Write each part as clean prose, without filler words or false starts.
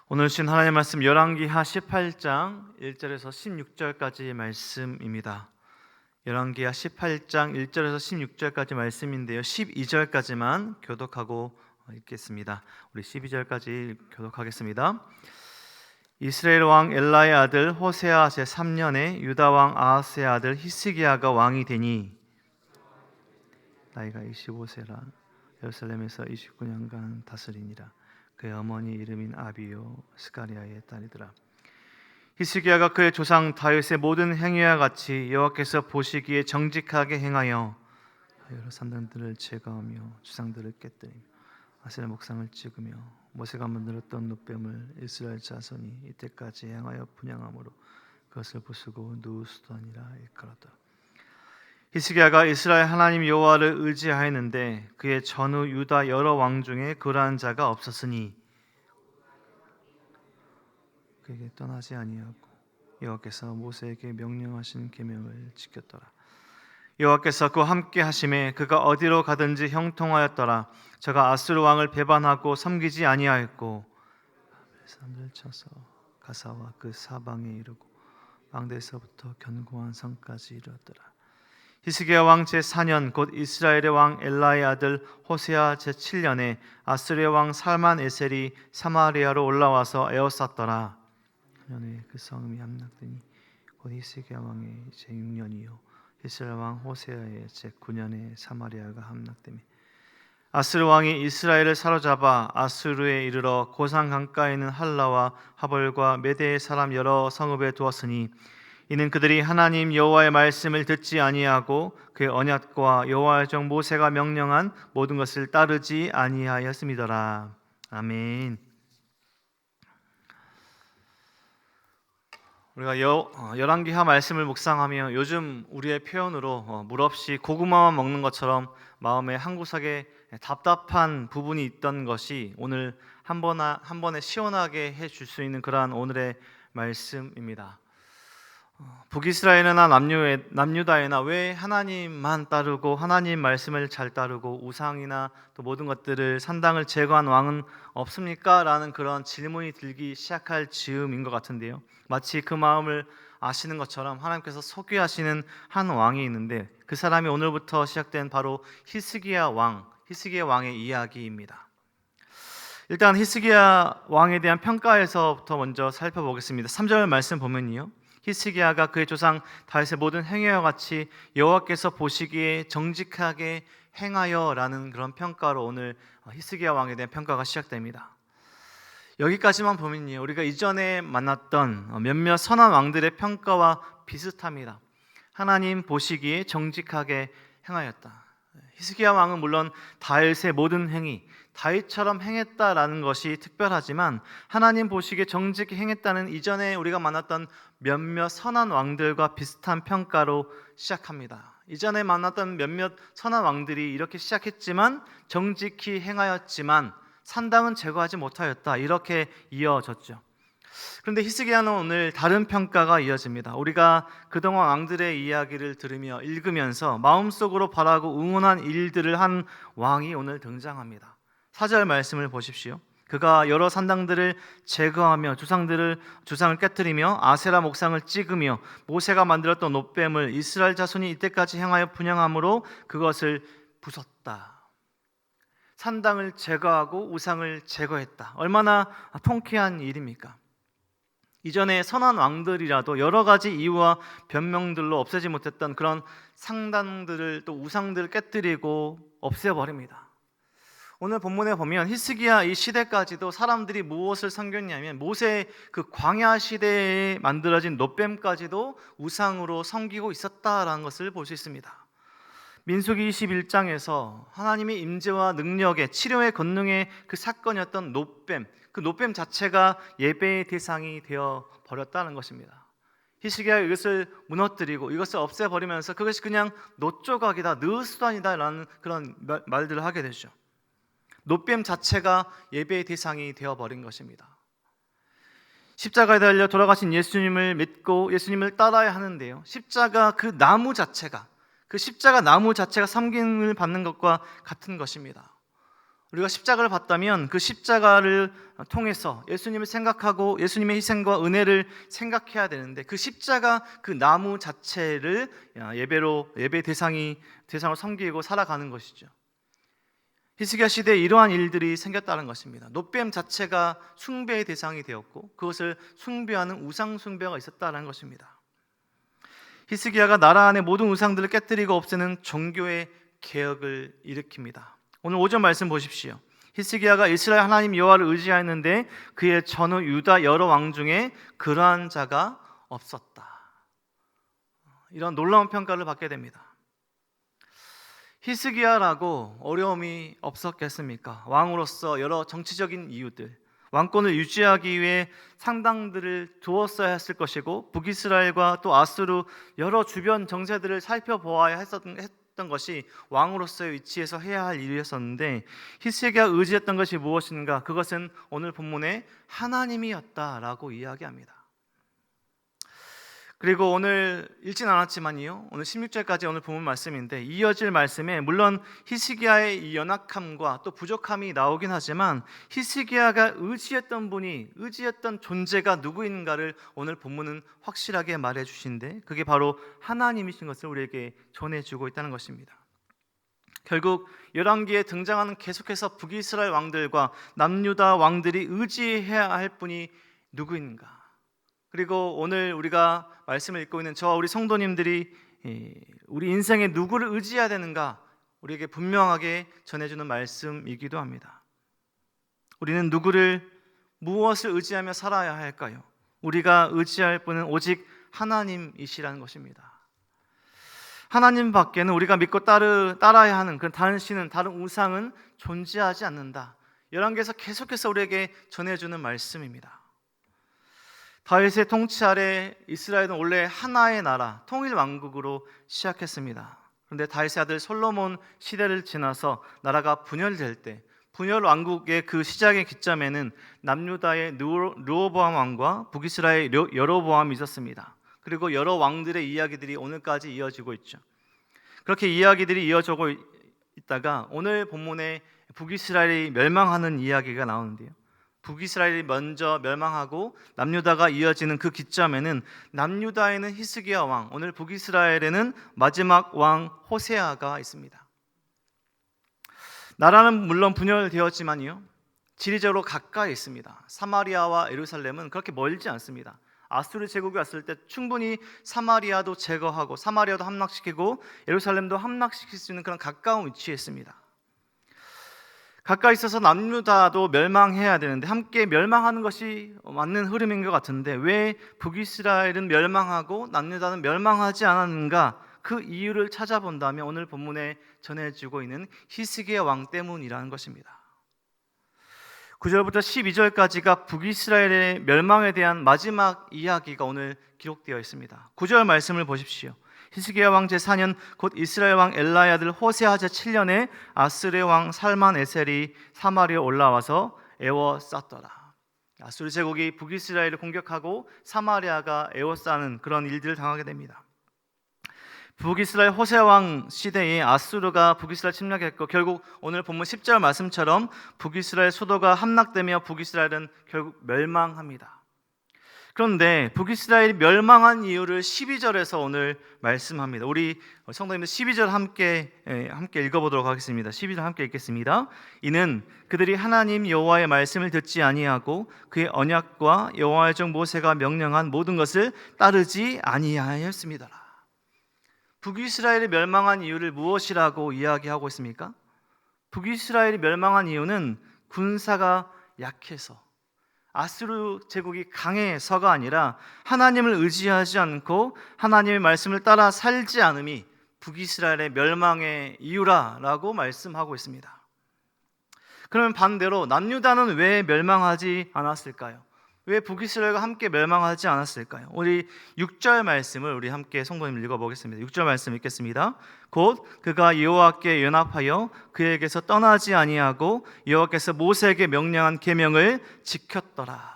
오늘 주신 하나님의 말씀 열왕기하 18장 1절에서 16절까지 말씀입니다. 열왕기하 18장 1절에서 16절까지 말씀인데요, 12절까지만 교독하고 읽겠습니다. 우리 12절까지 교독하겠습니다. 이스라엘 왕 엘라의 아들 호세아 제3년에 유다 왕 아하스의 아들 히스기야가 왕이 되니 나이가 25세라 예루살렘에서 29년간 다스리니라. 그의 어머니 이름인 아비요 스가리아의 딸이더라. 히스기야가 그의 조상 다윗의 모든 행위와 같이 여호와께서 보시기에 정직하게 행하여 여러 산당들을 제거하며 주상들을 깨뜨리며 아세라 목상을 찍으며 모세가 만들었던 놋뱀을 이스라엘 자손이 이때까지 행하여 분향함으로 그것을 부수고 누우수도 아니라 일컬었더라. 히스기야가 이스라엘 하나님 여호와를 의지하였는데 그의 전후 유다 여러 왕 중에 그러한 자가 없었으니 그에게 떠나지 아니하고 여호와께서 모세에게 명령하신 계명을 지켰더라. 여호와께서 그와 함께 하심에 그가 어디로 가든지 형통하였더라. 저가 아수르 왕을 배반하고 섬기지 아니하였고 사람들 쳐서 가사와 그 사방에 이르고 망대에서부터 견고한 성까지 이르렀더라. 히스기야 왕 제4년 곧 이스라엘의 왕 엘라의 아들 호세아 제7년에 아수르의 왕 살만 에셀이 사마리아로 올라와서 에워쌌더라. 년에 그 성읍이 함락되니 곧 히스기야 왕의 제6년이요 이스라엘 왕 호세아의 제9년에 사마리아가 함락되며 아수르 왕이 이스라엘을 사로잡아 아수르에 이르러 고산 강가에 있는 할라와 하볼과 메대의 사람 여러 성읍에 두었으니 이는 그들이 하나님 여호와의 말씀을 듣지 아니하고 그의 언약과 여호와의 종 모세가 명령한 모든 것을 따르지 아니하였음이더라. 아멘. 우리가 열왕기하 말씀을 묵상하며 요즘 우리의 표현으로 물 없이 고구마만 먹는 것처럼 마음에 한구석에 답답한 부분이 있던 것이 오늘 한 번에 시원하게 해줄 수 있는 그러한 오늘의 말씀입니다. 북이스라엘이나 남유다에나 왜 하나님만 따르고 하나님 말씀을 잘 따르고 우상이나 또 모든 것들을 산당을 제거한 왕은 없습니까? 라는 그런 질문이 들기 시작할 즈음인 것 같은데요, 마치 그 마음을 아시는 것처럼 하나님께서 소개하시는 한 왕이 있는데 그 사람이 오늘부터 시작된 바로 히스기야 왕의 이야기입니다. 일단 히스기야 왕에 대한 평가에서부터 먼저 살펴보겠습니다. 3절 말씀 보면요, 히스기야가 그의 조상 다윗의 모든 행위와 같이 여호와께서 보시기에 정직하게 행하여라는 그런 평가로 오늘 히스기야 왕에 대한 평가가 시작됩니다. 여기까지만 보면요, 우리가 이전에 만났던 몇몇 선한 왕들의 평가와 비슷합니다. 하나님 보시기에 정직하게 행하였다. 히스기야 왕은 물론 다윗의 모든 행위, 다윗처럼 행했다라는 것이 특별하지만 하나님 보시기에 정직히 행했다는 이전에 우리가 만났던 몇몇 선한 왕들과 비슷한 평가로 시작합니다. 이전에 만났던 몇몇 선한 왕들이 이렇게 시작했지만 정직히 행하였지만 산당은 제거하지 못하였다, 이렇게 이어졌죠. 그런데 히스기야는 오늘 다른 평가가 이어집니다. 우리가 그동안 왕들의 이야기를 들으며 읽으면서 마음속으로 바라고 응원한 일들을 한 왕이 오늘 등장합니다. 4절 말씀을 보십시오. 그가 여러 산당들을 제거하며 주상을 깨뜨리며 아세라 목상을 찍으며 모세가 만들었던 놋뱀을 이스라엘 자손이 이때까지 행하여 분향함으로 그것을 부쉈다. 산당을 제거하고 우상을 제거했다. 얼마나 통쾌한 일입니까? 이전에 선한 왕들이라도 여러 가지 이유와 변명들로 없애지 못했던 그런 상당들을, 또 우상들을 깨뜨리고 없애버립니다. 오늘 본문에 보면 히스기야 이 시대까지도 사람들이 무엇을 섬겼냐면 모세의 그 광야 시대에 만들어진 놋뱀까지도 우상으로 섬기고 있었다라는 것을 볼 수 있습니다. 민수기 21장에서 하나님의 임재와 능력의 치료의 권능의 그 사건이었던 놋뱀, 그 놋뱀 자체가 예배의 대상이 되어 버렸다는 것입니다. 히스기야가 이것을 무너뜨리고 이것을 없애버리면서 그것이 그냥 놋조각이다, 느수단이다 라는 그런 말들을 하게 되죠. 놋뱀 자체가 예배의 대상이 되어버린 것입니다. 십자가에 달려 돌아가신 예수님을 믿고 예수님을 따라야 하는데요, 십자가 그 나무 자체가, 그 십자가 나무 자체가 섬김을 받는 것과 같은 것입니다. 우리가 십자가를 봤다면 그 십자가를 통해서 예수님을 생각하고 예수님의 희생과 은혜를 생각해야 되는데, 그 십자가 그 나무 자체를 예배 대상으로 섬기고 살아가는 것이죠. 히스기야 시대에 이러한 일들이 생겼다는 것입니다. 놋뱀 자체가 숭배의 대상이 되었고 그것을 숭배하는 우상 숭배가 있었다는 것입니다. 히스기야가 나라 안의 모든 우상들을 깨뜨리고 없애는 종교의 개혁을 일으킵니다. 오늘 5절 말씀 보십시오. 히스기야가 이스라엘 하나님 여호와를 의지하였는데 그의 전후 유다 여러 왕 중에 그러한 자가 없었다. 이런 놀라운 평가를 받게 됩니다. 히스기야라고 어려움이 없었겠습니까? 왕으로서 여러 정치적인 이유들, 왕권을 유지하기 위해 상당들을 두었어야 했을 것이고, 북이스라엘과 또 아수르 여러 주변 정세들을 살펴보아야 했던 것이 왕으로서의 위치에서 해야 할 일이었었는데, 히스기야가 의지했던 것이 무엇인가? 그것은 오늘 본문에 하나님이었다라고 이야기합니다. 그리고 오늘 읽진 않았지만요, 오늘 16절까지 오늘 본문 말씀인데, 이어질 말씀에 물론 히스기야의 이 연약함과 또 부족함이 나오긴 하지만 히스기야가 의지했던 존재가 누구인가를 오늘 본문은 확실하게 말해 주신데, 그게 바로 하나님이신 것을 우리에게 전해주고 있다는 것입니다. 결국 열왕기에 등장하는 계속해서 북이스라엘 왕들과 남유다 왕들이 의지해야 할 분이 누구인가, 그리고 오늘 우리가 말씀을 읽고 있는 저와 우리 성도님들이 우리 인생에 누구를 의지해야 되는가 우리에게 분명하게 전해주는 말씀이기도 합니다. 우리는 무엇을 의지하며 살아야 할까요? 우리가 의지할 분은 오직 하나님이시라는 것입니다. 하나님 밖에는 우리가 믿고 따라야 하는 그런 다른 신은, 다른 우상은 존재하지 않는다. 열왕기에서 계속해서 우리에게 전해주는 말씀입니다. 다윗의 통치 아래 이스라엘은 원래 하나의 나라, 통일 왕국으로 시작했습니다. 그런데 다윗의 아들 솔로몬 시대를 지나서 나라가 분열될 때, 분열 왕국의 그 시작의 기점에는 남유다의 르호보암 왕과 북이스라엘의 여로보암이 있었습니다. 그리고 여러 왕들의 이야기들이 오늘까지 이어지고 있죠. 그렇게 이야기들이 이어지고 있다가 오늘 본문에 북이스라엘이 멸망하는 이야기가 나오는데요, 북이스라엘이 먼저 멸망하고 남유다가 이어지는 그 기점에는 남유다에는 히스기야 왕, 오늘 북이스라엘에는 마지막 왕 호세아가 있습니다. 나라는 물론 분열되었지만요, 지리적으로 가까이 있습니다. 사마리아와 예루살렘은 그렇게 멀지 않습니다. 아수르 제국이 왔을 때 충분히 사마리아도 제거하고 사마리아도 함락시키고 예루살렘도 함락시킬 수 있는 그런 가까운 위치에 있습니다. 가까이 있어서 남유다도 멸망해야 되는데 함께 멸망하는 것이 맞는 흐름인 것 같은데, 왜 북이스라엘은 멸망하고 남유다는 멸망하지 않았는가? 그 이유를 찾아본다면 오늘 본문에 전해지고 있는 히스기야 왕 때문이라는 것입니다. 9절부터 12절까지가 북이스라엘의 멸망에 대한 마지막 이야기가 오늘 기록되어 있습니다. 9절 말씀을 보십시오. 히스기야 왕 제4년 곧 이스라엘 왕 엘라의 아들 호세아 제7년에 아스르의 왕 살만에셀이 사마리아에 올라와서 에워쌌더라. 아수르 제국이 북이스라엘을 공격하고 사마리아가 에워싸는 그런 일들을 당하게 됩니다. 북이스라엘 호세아 왕 시대에 아수르가 북이스라엘 침략했고, 결국 오늘 본문 10절 말씀처럼 북이스라엘 수도가 함락되며 북이스라엘은 결국 멸망합니다. 그런데 북이스라엘이 멸망한 이유를 12절에서 오늘 말씀합니다. 우리 성도님들 12절 함께 읽어보도록 하겠습니다. 12절 함께 읽겠습니다. 이는 그들이 하나님 여호와의 말씀을 듣지 아니하고 그의 언약과 여호와의 종 모세가 명령한 모든 것을 따르지 아니하였습니다. 북이스라엘이 멸망한 이유를 무엇이라고 이야기하고 있습니까? 북이스라엘이 멸망한 이유는 군사가 약해서, 아수르 제국이 강해서가 아니라 하나님을 의지하지 않고 하나님의 말씀을 따라 살지 않음이 북이스라엘의 멸망의 이유라고 말씀하고 있습니다. 그러면 반대로 남유다는 왜 멸망하지 않았을까요? 왜 북이스라엘과 함께 멸망하지 않았을까요? 우리 6절 말씀을 우리 함께 성도님 읽어보겠습니다. 6절 말씀 읽겠습니다. 곧 그가 여호와께 연합하여 그에게서 떠나지 아니하고 여호와께서 모세에게 명령한 계명을 지켰더라.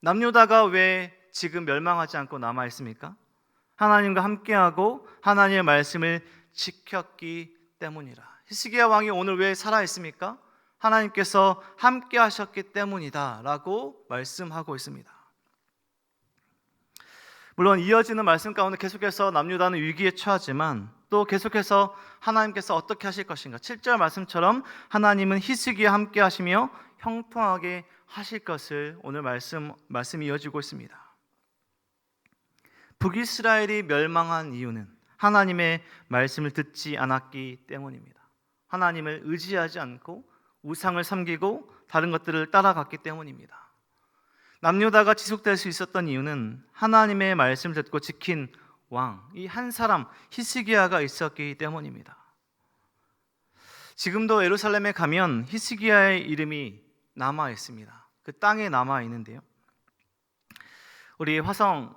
남유다가 왜 지금 멸망하지 않고 남아 있습니까? 하나님과 함께하고 하나님의 말씀을 지켰기 때문이라. 히스기야 왕이 오늘 왜 살아 있습니까? 하나님께서 함께 하셨기 때문이다 라고 말씀하고 있습니다. 물론 이어지는 말씀 가운데 계속해서 남유다는 위기에 처하지만 또 계속해서 하나님께서 어떻게 하실 것인가, 7절 말씀처럼 하나님은 히스기야 함께 하시며 형통하게 하실 것을 오늘 말씀이 이어지고 있습니다. 북이스라엘이 멸망한 이유는 하나님의 말씀을 듣지 않았기 때문입니다. 하나님을 의지하지 않고 우상을 섬기고 다른 것들을 따라갔기 때문입니다. 남유다가 지속될 수 있었던 이유는 하나님의 말씀을 듣고 지킨 왕, 이 한 사람 히스기야가 있었기 때문입니다. 지금도 예루살렘에 가면 히스기야의 이름이 남아 있습니다. 그 땅에 남아 있는데요. 우리 화성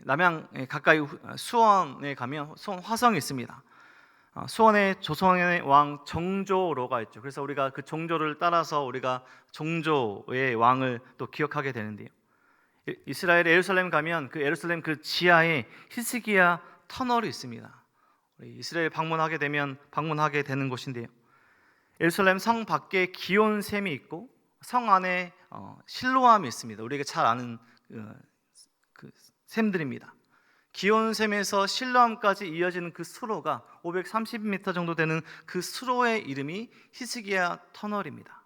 남양 가까이 수원에 가면 수원 화성이 있습니다. 수원에 조선의 왕 정조로가 있죠. 그래서 우리가 그 정조를 따라서 우리가 정조의 왕을 또 기억하게 되는데요. 이스라엘 예루살렘 가면 그 예루살렘 그 지하에 히스기야 터널이 있습니다. 이스라엘 방문하게 되면 방문하게 되는 곳인데요. 예루살렘 성 밖에 기온샘이 있고 성 안에 실로암이 있습니다. 우리가 잘 아는 그 샘들입니다. 기온샘에서 실로암까지 이어지는 그 수로가 530m 정도 되는 그 수로의 이름이 히스기야 터널입니다.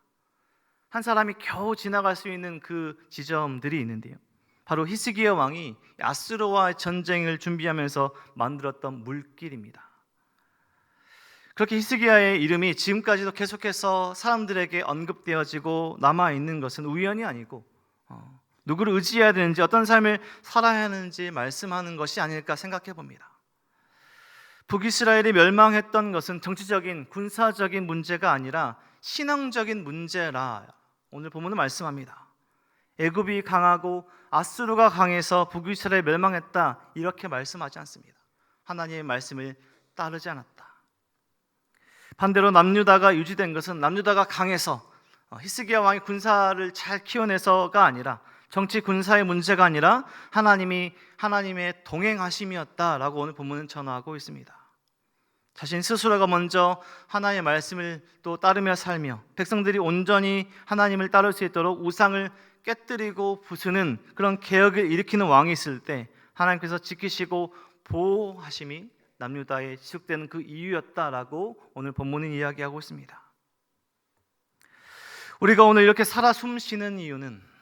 한 사람이 겨우 지나갈 수 있는 그 지점들이 있는데요. 바로 히스기야 왕이 아수르와의 전쟁을 준비하면서 만들었던 물길입니다. 그렇게 히스기야의 이름이 지금까지도 계속해서 사람들에게 언급되어지고 남아있는 것은 우연이 아니고 누구를 의지해야 되는지, 어떤 삶을 살아야 하는지 말씀하는 것이 아닐까 생각해 봅니다. 북이스라엘이 멸망했던 것은 정치적인 군사적인 문제가 아니라 신앙적인 문제라 오늘 본문은 말씀합니다. 애굽이 강하고 아수르가 강해서 북이스라엘이 멸망했다 이렇게 말씀하지 않습니다. 하나님의 말씀을 따르지 않았다. 반대로 남유다가 유지된 것은 남유다가 강해서 히스기야 왕이 군사를 잘 키워내서가 아니라, 정치 군사의 문제가 아니라 하나님의 동행하심이었다라고 오늘 본문은 전하고 있습니다. 자신 스스로가 먼저 하나님의 말씀을 또 따르며 살며 백성들이 온전히 하나님을 따를 수 있도록 우상을 깨뜨리고 부수는 그런 개혁을 일으키는 왕이 있을 때 하나님께서 지키시고 보호하심이 남유다에 지속되는 그 이유였다라고 오늘 본문은 이야기하고 있습니다. 우리가 오늘 이렇게 살아 숨쉬는 이유는,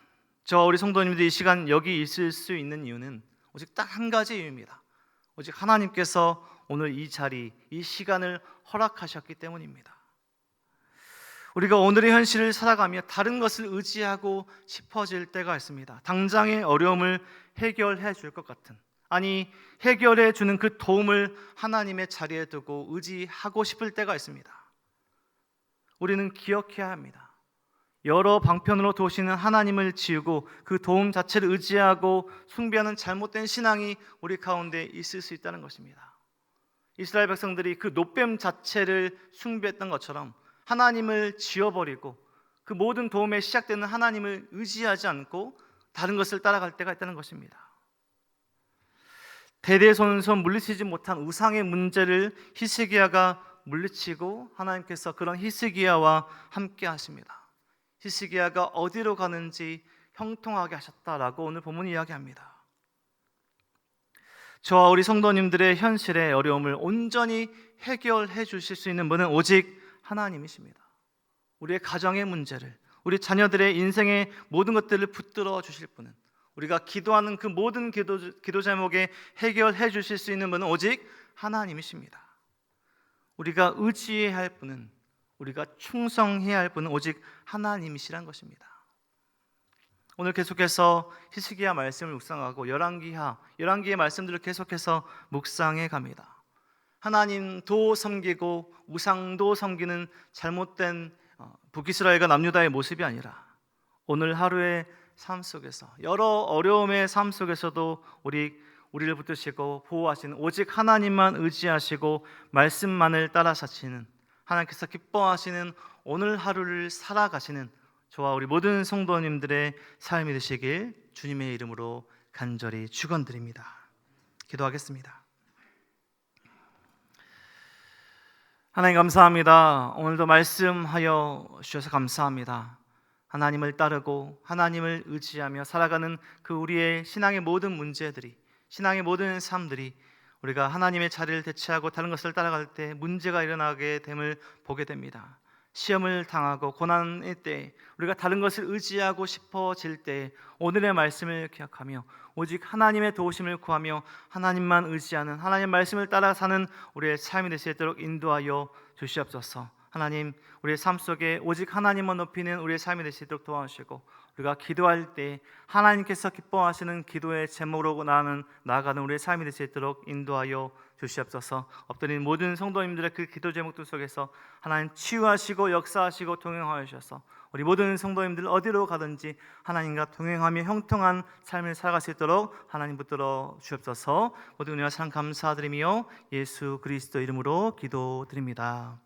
우리 성도님들이 이 시간 여기 있을 수 있는 이유는 오직 딱 한 가지 이유입니다. 오직 하나님께서 오늘 이 자리, 이 시간을 허락하셨기 때문입니다. 우리가 오늘의 현실을 살아가며 다른 것을 의지하고 싶어질 때가 있습니다. 당장의 어려움을 해결해 줄 것 같은, 아니 해결해 주는 그 도움을 하나님의 자리에 두고 의지하고 싶을 때가 있습니다. 우리는 기억해야 합니다. 여러 방편으로 도우시는 하나님을 지우고 그 도움 자체를 의지하고 숭배하는 잘못된 신앙이 우리 가운데 있을 수 있다는 것입니다. 이스라엘 백성들이 그 놋뱀 자체를 숭배했던 것처럼 하나님을 지워버리고 그 모든 도움에 시작되는 하나님을 의지하지 않고 다른 것을 따라갈 때가 있다는 것입니다. 대대손손 물리치지 못한 우상의 문제를 히스기야가 물리치고 하나님께서 그런 히스기야와 함께 하십니다. 히스기야가 어디로 가는지 형통하게 하셨다라고 오늘 본문이 이야기합니다. 저와 우리 성도님들의 현실의 어려움을 온전히 해결해 주실 수 있는 분은 오직 하나님이십니다. 우리의 가정의 문제를, 우리 자녀들의 인생의 모든 것들을 붙들어 주실 분은, 우리가 기도하는 그 모든 기도 제목에 해결해 주실 수 있는 분은 오직 하나님이십니다. 우리가 의지해야 할 분은, 우리가 충성해야 할 분은 오직 하나님이시란 것입니다. 오늘 계속해서 히스기야 말씀을 묵상하고 열왕기의 말씀들을 계속해서 묵상해 갑니다. 하나님도 섬기고 우상도 섬기는 잘못된 북이스라엘과 남유다의 모습이 아니라 오늘 하루의 삶 속에서, 여러 어려움의 삶 속에서도 우리를 붙드시고 보호하시는, 오직 하나님만 의지하시고 말씀만을 따라 사시는, 하나님께서 기뻐하시는 오늘 하루를 살아가시는 저와 우리 모든 성도님들의 삶이 되시길 주님의 이름으로 간절히 축원드립니다. 기도하겠습니다. 하나님 감사합니다. 오늘도 말씀하여 주셔서 감사합니다. 하나님을 따르고 하나님을 의지하며 살아가는 그 우리의 신앙의 모든 문제들이, 신앙의 모든 삶들이 우리가 하나님의 자리를 대체하고 다른 것을 따라갈 때 문제가 일어나게 됨을 보게 됩니다. 시험을 당하고 고난의 때 우리가 다른 것을 의지하고 싶어질 때 오늘의 말씀을 기억하며 오직 하나님의 도우심을 구하며 하나님만 의지하는, 하나님의 말씀을 따라 사는 우리의 삶이 될 수 있도록 인도하여 주시옵소서. 하나님, 우리의 삶 속에 오직 하나님만 높이는 우리의 삶이 될 수 있도록 도와주시고, 우리가 기도할 때 하나님께서 기뻐하시는 기도의 제목으로 나아가는 우리의 삶이 될 수 있도록 인도하여 주시옵소서. 엎드린 모든 성도님들의 그 기도 제목들 속에서 하나님 치유하시고 역사하시고 동행하여 주셔서 우리 모든 성도님들 어디로 가든지 하나님과 동행하며 형통한 삶을 살아갈 수 있도록 하나님 붙들어 주옵소서. 모든 은혜와 사랑 감사드리며 예수 그리스도 이름으로 기도드립니다.